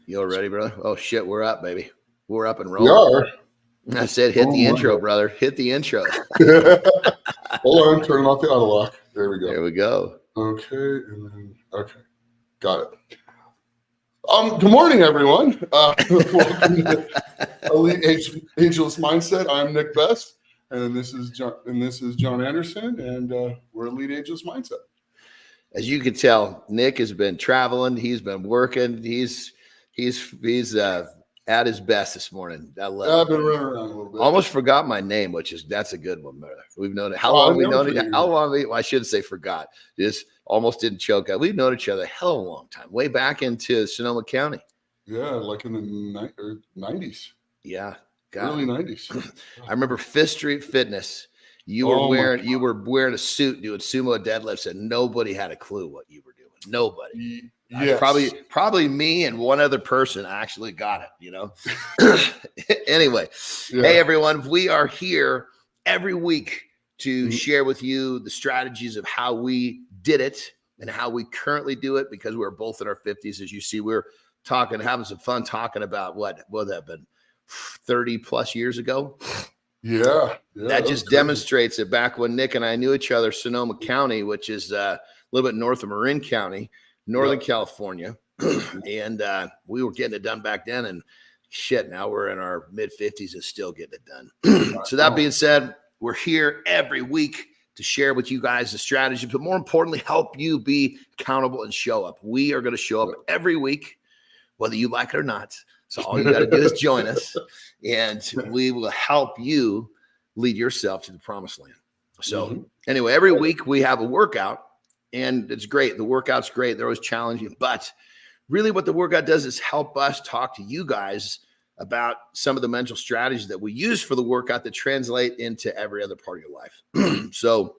You all ready, brother? Oh shit, we're up, baby. We're up and rolling. We are. I said, hit the intro, brother. Hit the intro. Hold on, turn off the auto lock. There we go. There we go. Okay, and then got it. Good morning, everyone. Welcome to Elite Ageless Mindset. I'm Nick Best, and this is Jon Andersen, and we're Elite Ageless Mindset. As you can tell, Nick has been traveling. He's been working. He's at his best this morning. I've been running around a little bit. Almost forgot my name, that's a good one, brother. We've known it. How long have we known it? How long? Well, I shouldn't say forgot. Just almost didn't choke out. We've known each other a hell of a long time, way back into Sonoma County. Yeah, like in the 90s. Yeah, early 90s. I remember Fifth Street Fitness. You were wearing a suit doing sumo deadlifts, and nobody had a clue what you were doing. Nobody. Yes. Probably me and one other person actually got it, Anyway, yeah. Hey, everyone, we are here every week to share with you the strategies of how we did it and how we currently do it, because we're both in our 50s. As you see, we're having some fun talking about what would that have been 30 plus years ago. Yeah, that just demonstrates it. Back when Nick and I knew each other, Sonoma County, which is a little bit north of Marin County, Northern California, and we were getting it done back then. And shit, now we're in our mid 50s and still getting it done. So that being said, we're here every week to share with you guys the strategy, but more importantly, help you be accountable and show up. We are going to show up every week, whether you like it or not. So all you got to do is join us, and we will help you lead yourself to the promised land. So anyway, every week we have a workout, and it's great. The workout's great. They're always challenging, but really what the workout does is help us talk to you guys about some of the mental strategies that we use for the workout that translate into every other part of your life. So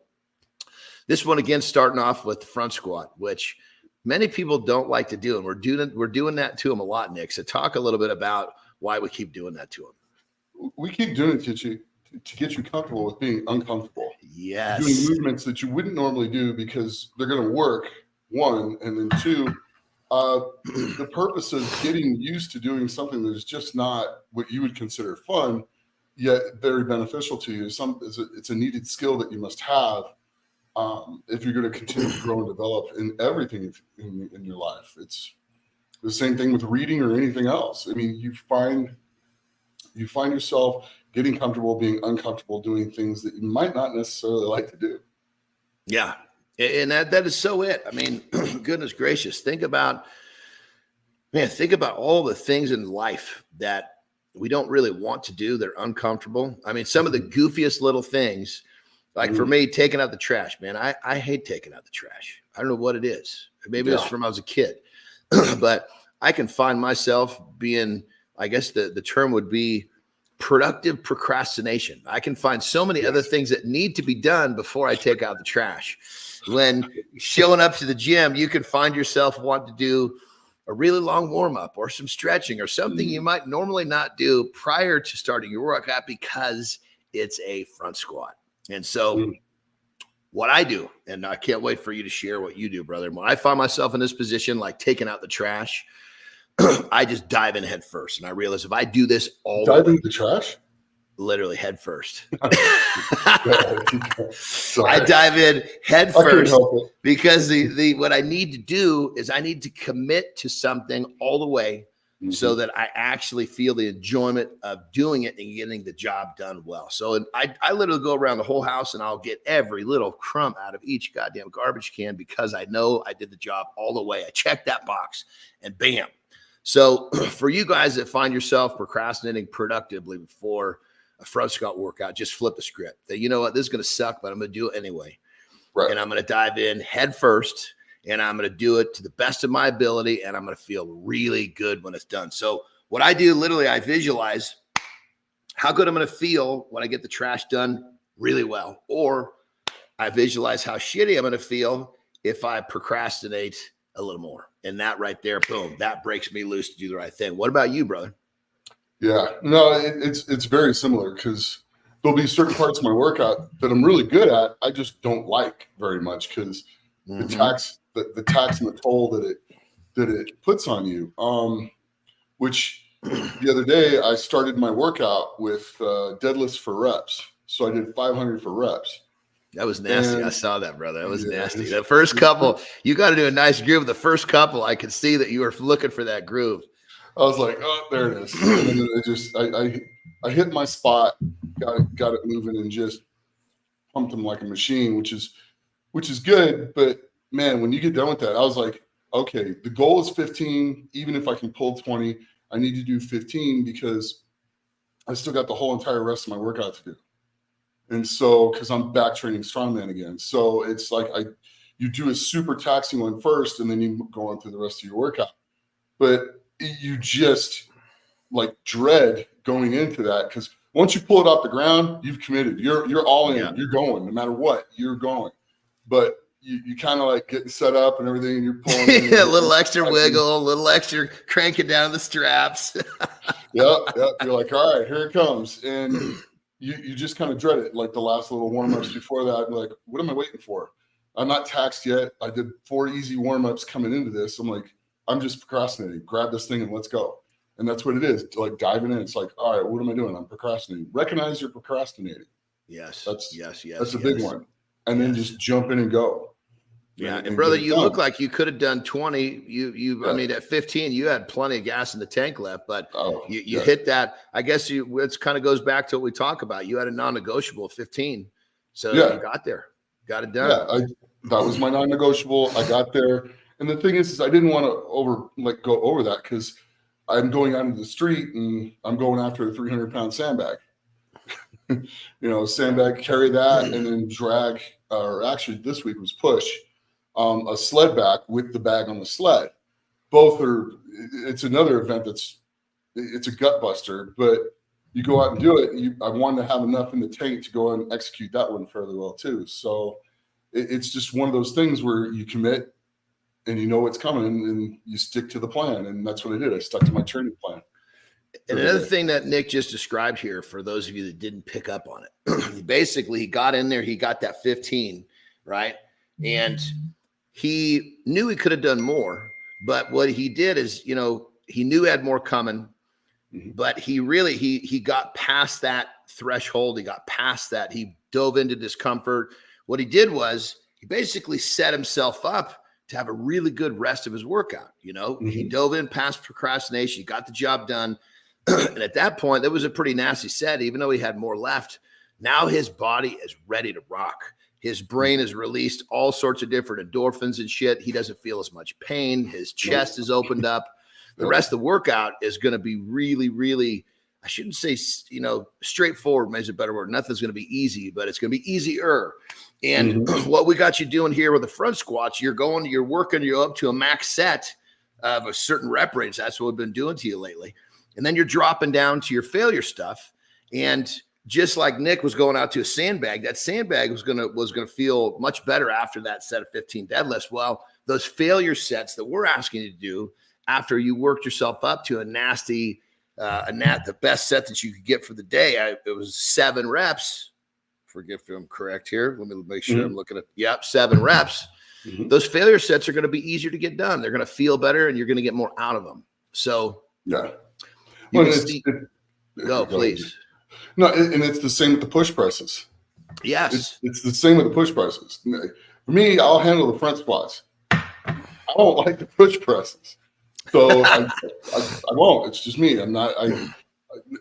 this one, again, starting off with the front squat, which many people don't like to do, and we're doing that to them a lot, Nick. So talk a little bit about why we keep doing that to them. We keep doing it to get you comfortable with being uncomfortable. Yes. Doing movements that you wouldn't normally do because they're going to work, one, and then two, the purpose of getting used to doing something that is just not what you would consider fun, yet very beneficial to you. It's a needed skill that you must have. If you're going to continue to grow and develop in everything in your life. It's the same thing with reading or anything else. I mean, you find yourself getting comfortable being uncomfortable doing things that you might not necessarily like to do. Yeah. And that is so it. I mean, goodness gracious, think about all the things in life that we don't really want to do. They're uncomfortable. I mean, some of the goofiest little things, like for me, taking out the trash, man, I hate taking out the trash. I don't know what it is. Maybe it's from when I was a kid, but I can find myself being, I guess the term would be productive procrastination. I can find so many other things that need to be done before I take out the trash. When showing up to the gym, you can find yourself wanting to do a really long warm up or some stretching or something you might normally not do prior to starting your workout because it's a front squat. And so what I do, and I can't wait for you to share what you do, brother. When I find myself in this position, like taking out the trash, I just dive in head first. And I realize if I do this all dive into the trash, literally head first. I dive in head first because the what I need to do is I need to commit to something all the way so that I actually feel the enjoyment of doing it and getting the job done well. So I literally go around the whole house and I'll get every little crumb out of each goddamn garbage can because I know I did the job all the way. I checked that box and bam. So for you guys that find yourself procrastinating productively before a front squat workout, just flip the script. That, you know what, this is going to suck, but I'm going to do it anyway. Right. And I'm going to dive in head first, and I'm going to do it to the best of my ability, and I'm going to feel really good when it's done. So what I do, literally, I visualize how good I'm going to feel when I get the trash done really well, or I visualize how shitty I'm going to feel if I procrastinate a little more. And that right there, boom, that breaks me loose to do the right thing. What about you, brother? Yeah, no, it's very similar because there'll be certain parts of my workout that I'm really good at. I just don't like very much because it the tax and the toll that it puts on you. Which the other day I started my workout with deadlifts for reps. So I did 500 for reps. That was nasty. And I saw that, brother. That was yeah, nasty. The first couple, you got to do a nice groove. The first couple, I could see that you were looking for that groove. I was like, oh, there it is. And then it just, I hit my spot, got it moving, and just pumped them like a machine, which is good. But man, when you get done with that, I was like, okay, the goal is 15. Even if I can pull 20, I need to do 15 because I still got the whole entire rest of my workout to do. And so, because I'm back training strongman again. So it's like you do a super taxing one first, and then you go on through the rest of your workout. But you just like dread going into that, because once you pull it off the ground, you've committed. You're all in. Yeah. You're going no matter what. You're going. But you kind of like getting set up and everything, and you're pulling in a little extra wiggle, a little extra cranking down the straps. Yep. You're like, all right, here it comes, and you just kind of dread it. Like the last little warm-ups before that, like, what am I waiting for? I'm not taxed yet. I did 4 easy warm-ups coming into this. I'm like, I'm just procrastinating. Grab this thing and let's go. And that's what it is. Like diving in. It's like, all right, what am I doing? I'm procrastinating. Recognize you're procrastinating. Yes. That's a big one. And then just jump in and go. Yeah. And brother, you look like you could have done 20. I mean, at 15, you had plenty of gas in the tank left, but you hit that. I guess it kind of goes back to what we talk about. You had a non-negotiable 15. So you got there, got it done. Yeah. That was my non-negotiable. I got there. And the thing is I didn't want to go over that, because I'm going out into the street and I'm going after a 300-pound sandbag. Sandbag, carry that, and then drag, or actually this week was push, a sled back with the bag on the sled. It's another event it's a gut buster, but you go out and do it. I wanted to have enough in the tank to go and execute that one fairly well too. So it's just one of those things where you commit and you know what's coming and you stick to the plan. And that's what I did. I stuck to my training plan. And another thing that Nick just described here, for those of you that didn't pick up on it, basically he got in there, he got that 15, right? And he knew he could have done more, but what he did is, he knew he had more coming, but he really, he got past that threshold. He got past that. He dove into discomfort. What he did was he basically set himself up to have a really good rest of his workout. He dove in past procrastination. He got the job done. And at that point, that was a pretty nasty set, even though he had more left. Now his body is ready to rock. His brain has released all sorts of different endorphins and shit. He doesn't feel as much pain. His chest is opened up. The rest of the workout is going to be really, really, I shouldn't say, straightforward, maybe is a better word. Nothing's going to be easy, but it's going to be easier. And what we got you doing here with the front squats, you're working you up to a max set of a certain rep range. That's what we've been doing to you lately. And then you're dropping down to your failure stuff. And just like Nick was going out to a sandbag, that sandbag was gonna feel much better after that set of 15 deadlifts. Well, those failure sets that we're asking you to do after you worked yourself up to the best set that you could get for the day, it was 7 reps. Forget if I'm correct here. Let me make sure I'm looking at 7 reps. Those failure sets are going to be easier to get done. They're going to feel better, and you're going to get more out of them. So go, please. No, and it's the same with the push presses. Yes. It's the same with the push presses. For me, I'll handle the front squats. I don't like the push presses. So I won't. It's just me. I'm not.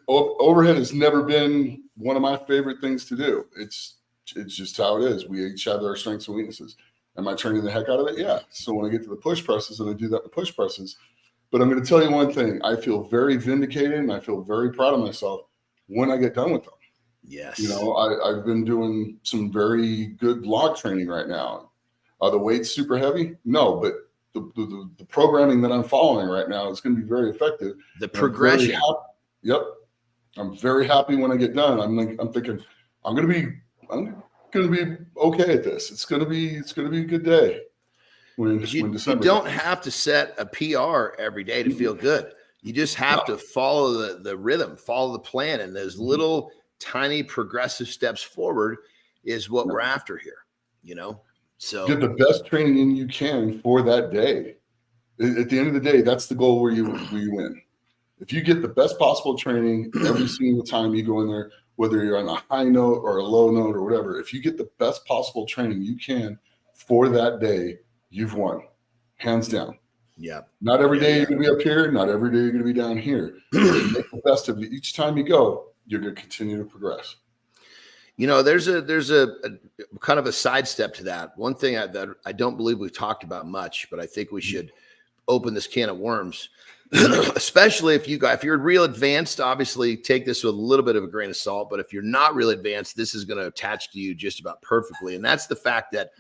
Overhead has never been one of my favorite things to do. It's just how it is. We each have our strengths and weaknesses. Am I training the heck out of it? Yeah. So when I get to the push presses, and I do that in the push presses, but I'm going to tell you one thing. I feel very vindicated, and I feel very proud of myself when I get done with them. Yes. I've been doing some very good log training right now. Are the weights super heavy? No, but the programming that I'm following right now is going to be very effective. The progression. I'm very happy when I get done. I'm thinking I'm going to be okay at this. It's going to be a good day. When you don't have to set a PR every day to feel good. You just have to follow the rhythm, follow the plan, and those little tiny progressive steps forward is what we're after here. So get the best training in you can for that day. At the end of the day, that's the goal where you win. If you get the best possible training every single time you go in there, whether you're on a high note or a low note or whatever, if you get the best possible training you can for that day, you've won, hands down. Yeah. Not every day you're going to be up here. Not every day you're going to be down here. If you make the best of it each time you go, you're going to continue to progress. You know, there's a kind of a sidestep to that. One thing that I don't believe we've talked about much, but I think we should open this can of worms, especially if you're real advanced. Obviously, take this with a little bit of a grain of salt. But if you're not really advanced, this is going to attach to you just about perfectly. And that's the fact that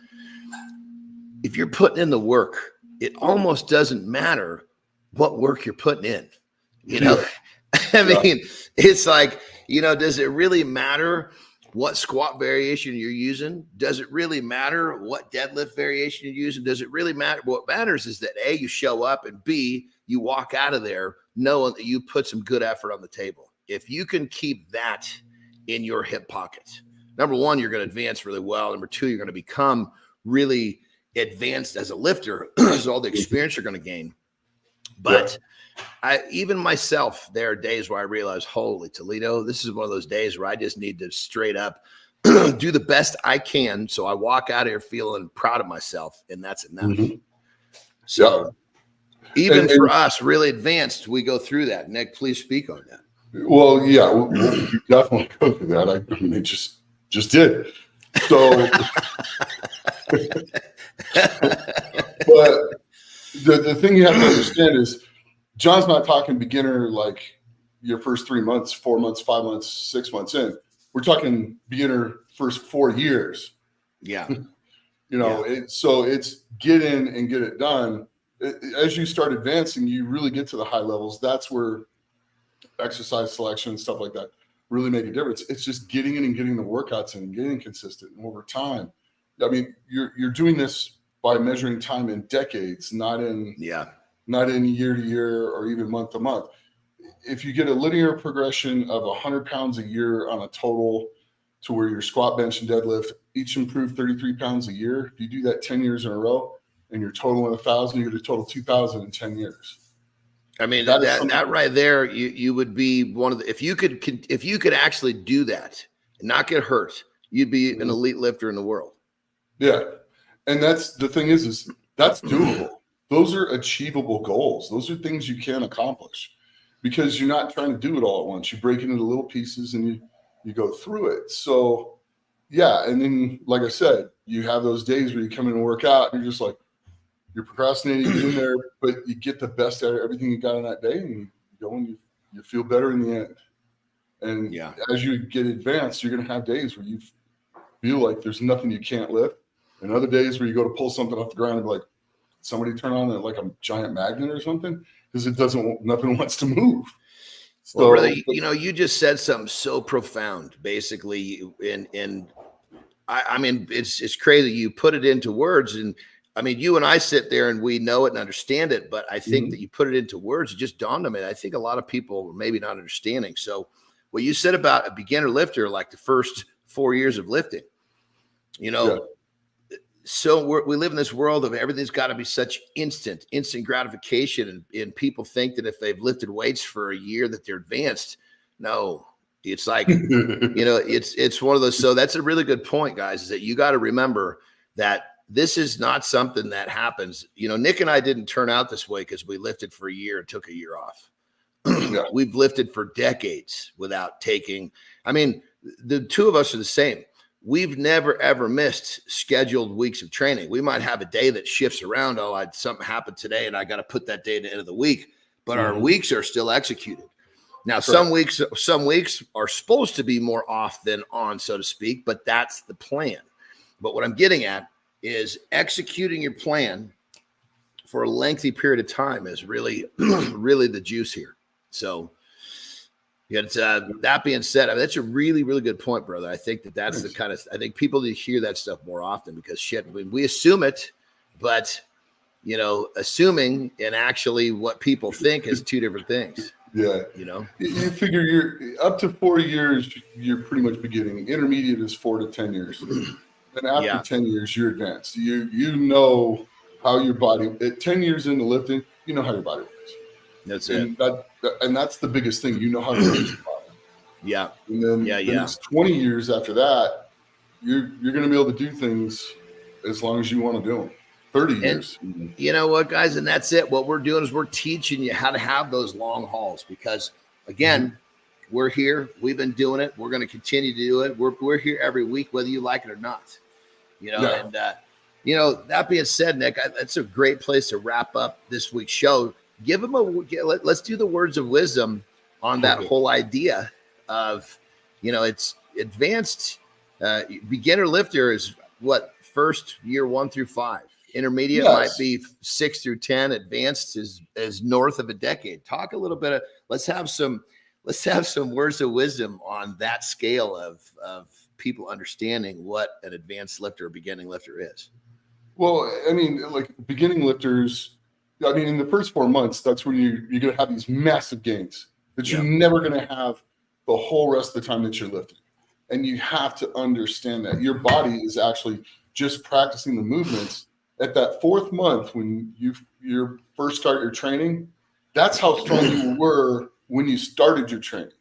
if you're putting in the work, it almost doesn't matter what work you're putting in. You know, I mean, it's like, you know, does it really matter what squat variation you're using? Does it really matter what deadlift variation you're using? Does it really matter? What matters is that A, you show up, and B, you walk out of there knowing that you put some good effort on the table. If you can keep that in your hip pocket, number one, you're going to advance really well. Number two, you're going to become really advanced as a lifter. Is all the experience you're going to gain. But even myself, there are days where I realize, holy Toledo, this is one of those days where I just need to straight up do the best I can. So I walk out of here feeling proud of myself, and that's enough. So even for us, really advanced, we go through that. Nick, please speak on that. Well, yeah, we'll definitely go through that. I mean, it just did. So, but the thing you have to understand is Jon's not talking beginner like your first 3 months, 4 months, 5 months, 6 months in. We're talking beginner first 4 years. Yeah. You know, so it's get in and get it done. As you start advancing, you really get to the high levels. That's where exercise selection and stuff like that really make a difference. It's just getting in and getting the workouts in and getting consistent. And over time, I mean, you're doing this by measuring time in decades, not in year to year or even month to month. If you get a linear progression of 100 pounds a year on a total to where your squat, bench, and deadlift each improve 33 pounds a year, if you do that 10 years in a row and you're totaling 1,000, you get a total 2,000 in 10 years. I mean, that right there, you would be one of the, if you could actually do that and not get hurt, you'd be an elite lifter in the world. Yeah. And that's the thing is that's doable. Those are achievable goals. Those are things you can accomplish because you're not trying to do it all at once. You break it into little pieces and you go through it. So yeah. And then, like I said, you have those days where you come in and work out and you're just like, you're procrastinating in there, but you get the best out of everything you got on that day and you go and you feel better in the end. And as you get advanced, you're going to have days where you feel like there's nothing you can't lift. And other days where you go to pull something off the ground and be like, somebody turn on like a giant magnet or something because nothing wants to move. So, well, brother, you know, you just said something so profound, basically. And I mean, it's crazy. You put it into words, and I mean, you and I sit there and we know it and understand it, but I think that you put it into words, it just dawned on me. I think a lot of people are maybe not understanding. So what you said about a beginner lifter, like the first 4 years of lifting, you know, so we live in this world of everything's got to be such instant gratification. And people think that if they've lifted weights for a year that they're advanced. No, it's like, you know, it's one of those. So that's a really good point, guys, is that you got to remember that this is not something that happens. You know, Nick and I didn't turn out this way because we lifted for a year and took a year off. We've lifted for decades without taking. I mean, the two of us are the same. We've never, ever missed scheduled weeks of training. We might have a day that shifts around. Oh, something happened today and I got to put that day at the end of the week. But our weeks are still executed. Now, some weeks are supposed to be more off than on, so to speak, but that's the plan. But what I'm getting at is executing your plan for a lengthy period of time is really, really the juice here. So that being said, I mean, that's a really, really good point, brother. I think that's the kind of, I think people need to hear that stuff more often because shit, we assume it, but you know, assuming and actually what people think is two different things. Yeah. You know, you figure you're up to 4 years, you're pretty much beginning. Intermediate is 4 to 10 years. And after 10 years, you're advanced. You know how your body, at 10 years into lifting, you know how your body works. That's and it. And that's the biggest thing. You know how to use your body. Yeah. And then the next 20 years after that, you're going to be able to do things as long as you want to do them. 30 years. You know what, guys? And that's it. What we're doing is we're teaching you how to have those long hauls because, again, we're here. We've been doing it. We're going to continue to do it. We're here every week, whether you like it or not. And, that being said, Nick, that's a great place to wrap up this week's show. Let's do the words of wisdom on that whole idea of, it's advanced. Beginner lifter is what? First year 1 through 5. Intermediate might be 6 through 10. Advanced is north of a decade. Talk a little bit. Let's have some words of wisdom on that scale of people understanding what an advanced lifter or beginning lifter is. Well, I mean, like beginning lifters, I mean, in the first 4 months, that's when you're going to have these massive gains that you're never going to have the whole rest of the time that you're lifting. And you have to understand that your body is actually just practicing the movements. At that 4th month, when you first start your training, that's how strong you were when you started your training.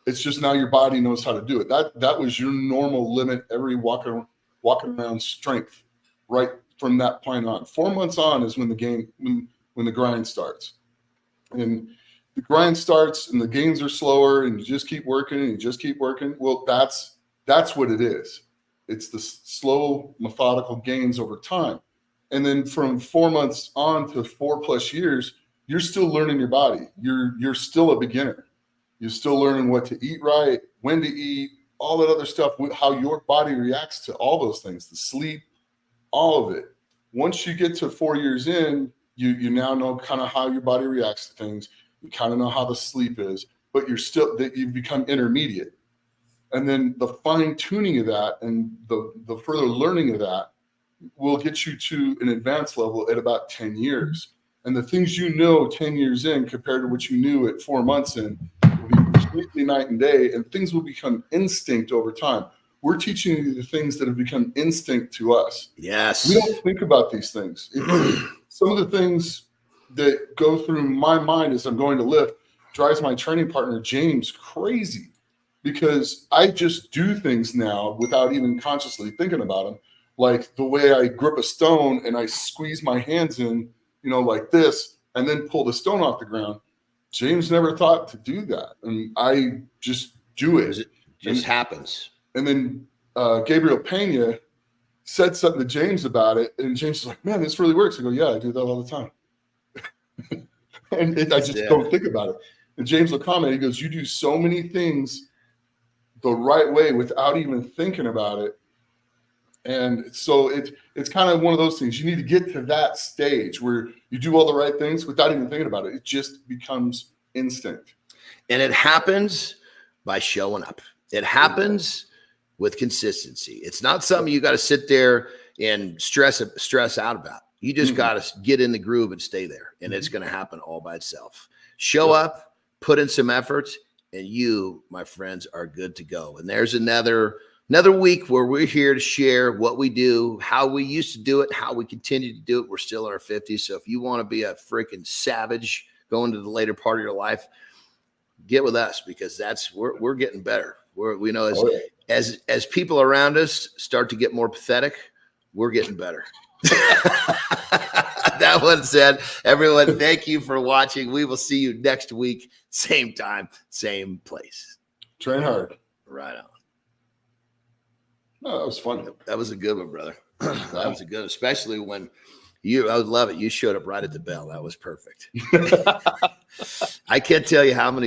It's just now your body knows how to do it. That was your normal limit, every walking around strength, right from that point on. 4 months on is when the grind starts. And the grind starts and the gains are slower and you just keep working and you just keep working. Well, that's what it is. It's the slow, methodical gains over time. And then from 4 months on to 4+ years, you're still learning your body. You're still a beginner. You're still learning what to eat right, when to eat, all that other stuff, how your body reacts to all those things, the sleep, all of it. Once you get to 4 years in, you now know kind of how your body reacts to things. You kind of know how the sleep is, but you've become intermediate. And then the fine tuning of that and the further learning of that will get you to an advanced level at about 10 years. And the things 10 years in compared to what you knew at 4 months in will be completely night and day, and things will become instinct over time. We're teaching you the things that have become instinct to us. Yes. We don't think about these things. Some of the things that go through my mind as I'm going to lift drives my training partner, James, crazy, because I just do things now without even consciously thinking about them. Like the way I grip a stone and I squeeze my hands in, like this, and then pull the stone off the ground. James never thought to do that. And I just do it. It just happens. And then Gabriel Pena said something to James about it. And James was like, man, this really works. I go, yeah, I do that all the time. And I just don't think about it. And James will comment, he goes, you do so many things the right way without even thinking about it. And so it's kind of one of those things. You need to get to that stage where you do all the right things without even thinking about it. It just becomes instinct. And it happens by showing up. It happens with consistency. It's not something you got to sit there and stress out about. You just got to get in the groove and stay there. And it's going to happen all by itself. Show up, put in some effort, and you, my friends, are good to go. And there's another week where we're here to share what we do, how we used to do it, how we continue to do it. We're still in our 50s. So if you want to be a freaking savage going to the later part of your life, get with us, because we're getting better. We know as people around us start to get more pathetic, we're getting better. That one said, everyone, thank you for watching. We will see you next week. Same time, same place. Train hard. Right on. No, that was fun. That was a good one, brother. That was a good, especially when I would love it. You showed up right at the bell. That was perfect. I can't tell you how many